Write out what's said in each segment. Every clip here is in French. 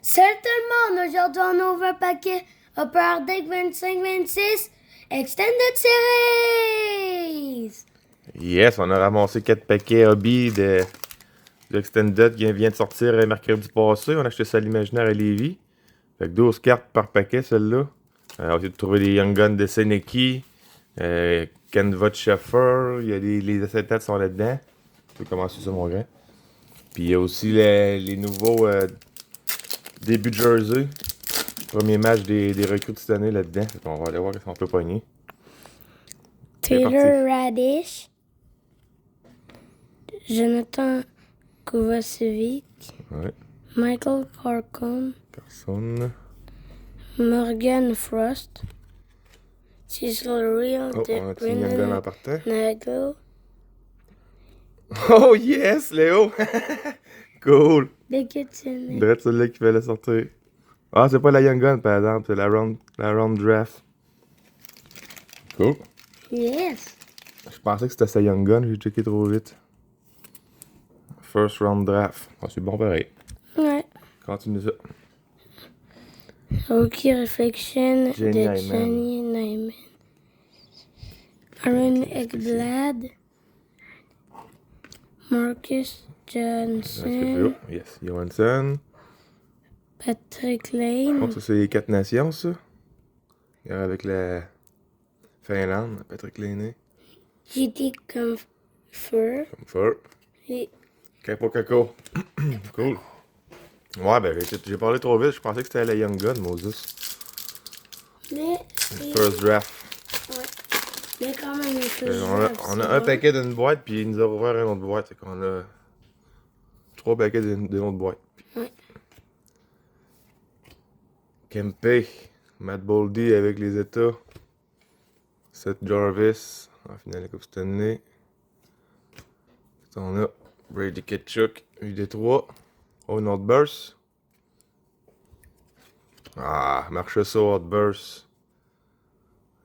Salut tout le monde! Aujourd'hui, on ouvre un paquet Upper Deck 25-26 Extended Series! Yes, on a ramassé 4 paquets hobby de Extended qui vient de sortir mercredi passé. On a acheté ça à l'Imaginaire à Lévis. Fait que 12 cartes par paquet, celle-là. On va essayer de trouver des Young Guns de Seneki, Canva de Sheffer. Il y a les acétates sont là-dedans. Je vais commencer ça, mon grand. Puis il y a aussi les nouveaux débuts de jersey. Premier match des recrues de cette année là-dedans. Fait qu'on va aller voir ce qu'on peut pogner. Taylor Radish, Jonathan Kovacevic, Ouais. Michael Carcon, Personne. Morgan Frost, Cecil Real Oh, de on a un Young Gun en Brennan partant. Nagel, Oh yes, Léo! Cool! Beckett, Drette celle-là qui fallait sortir. Ah, c'est pas la Young Gun par exemple, c'est la round draft. Cool. Yes! Je pensais que c'était sa Young Gun, j'ai checké trop vite. First round draft. Ah, c'est bon pareil. Ouais. Continue ça. Rookie Reflection Jenny de Nyman. Jenny Nyman. Aaron Ekblad. Marcus Johnson. Yes, Johansson. Patrick Lane. Oh, ça c'est les 4 nations, ça. Regarde avec la Finlande, Patrick Lainé. JT Comfort. Comme fort. Et Capo Caco. Cool. Ouais, ben j'ai parlé trop vite, je pensais que c'était la Young Gun, Moses. mais First draft. il y a quand même une chose. On a un paquet d'une boîte, puis il nous a ouvert une autre boîte. Fait qu'on a 3 paquets d'une autre boîte. Ouais. Kempe, Matt Boldy avec les États. Seth Jarvis en finale de la Coupe Stanley. On a Brady Ketchuk, UD3. Oh, une autre burst. Ah, marche ça, autre burst.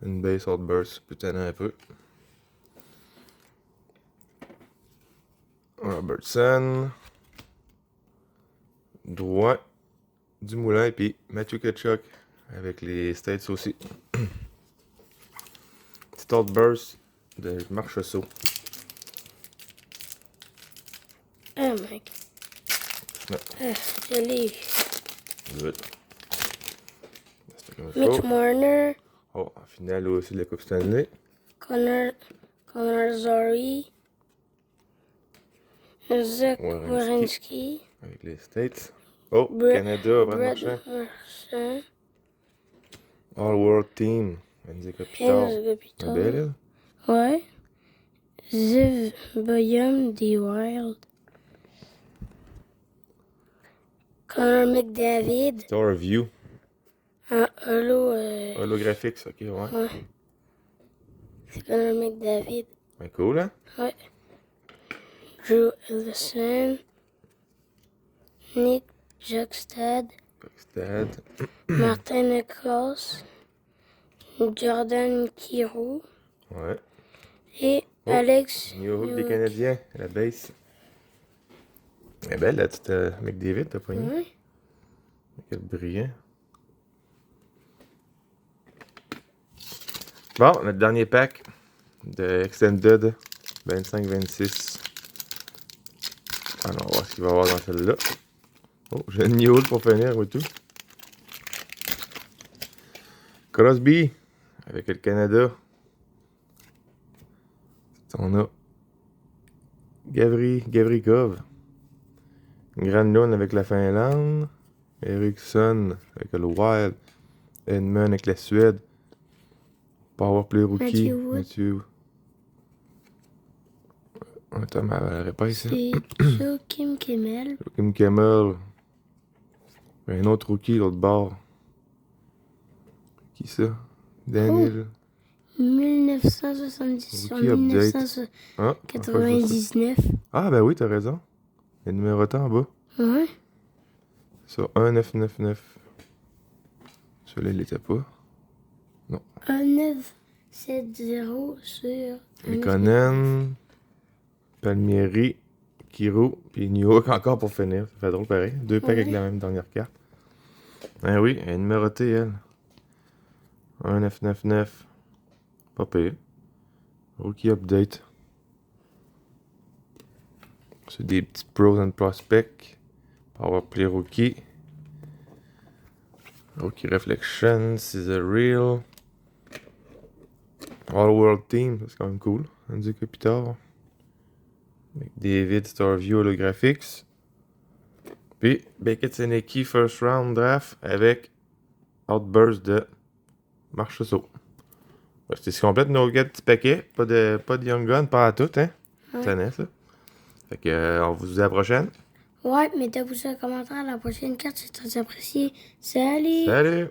Une base autre burst, putain un peu. Robertson. Droit. Dumoulin, puis Matthew Ketchuk avec les States aussi. Petit autre burst de Marchessault. Oh my god. Je l'ai eu. Good. Mitch Marner. Oh, en finale aussi de la Coupe Stanley. Connor Zori. Zach Werenski. Avec les States. Oh, Canada, Brad Marchand. Marchand. All World Team. Andy Kopitar. Un bel, Ouais. Ziv Boyum des Wild. Connor McDavid. Star View. Un Holographique, ok, ouais. Ouais. C'est Connor McDavid. Ben cool, hein? Ouais. Drew Ellison. Nick Jokstad. Stade. Martin Nichols. Jordan Kiro. Ouais. Et Alex New Hook des Canadiens, la base. Elle est belle, la petite McDavid, t'as pogné. Ouais. Quel brillant. Bon, notre dernier pack de Extended 25-26. Alors, on va voir ce qu'il va y avoir dans celle-là. Oh, j'ai une New Hook pour finir et tout. Crosby, avec le Canada. On a Gavrikov. Granlund avec la Finlande. Eriksson avec le Wild. Edmund avec la Suède. Powerplay rookie. Mathieu. Attends, mais elle répète ça. C'est Joachim Kemmel. Joachim Kemmel. Un autre rookie, l'autre bord. Qui ça? Daniel. 1970 sur Rookie update. 1999. Ah, ben oui, t'as raison. Le numéro en bas. Ouais. Sur 1999. Celui-là, il l'était pas. Non. 1970 sur. Lekonen, Palmieri, Kiro, puis New York encore pour finir. Ça fait drôle pareil. 2 packs avec la même dernière carte. Ah oui, elle est numérotée, elle. 1999. Pas pire. Rookie update. C'est des petits pros and prospects. Powerplay rookie. Rookie reflection, c'est a real. All World Team, c'est quand même cool. Andy Kopitar. Avec David Starview holographics. Puis Beckett Seneki first round draft avec Outburst de Marchessault. C'était si complète, no get petit paquet. Pas de Young Gun, pas à tout, hein. Ouais. Ça naît, ça. Fait que on vous dit à la prochaine. Ouais, mettez-vous sur un commentaire. La prochaine carte, c'est très apprécié. Salut! Salut!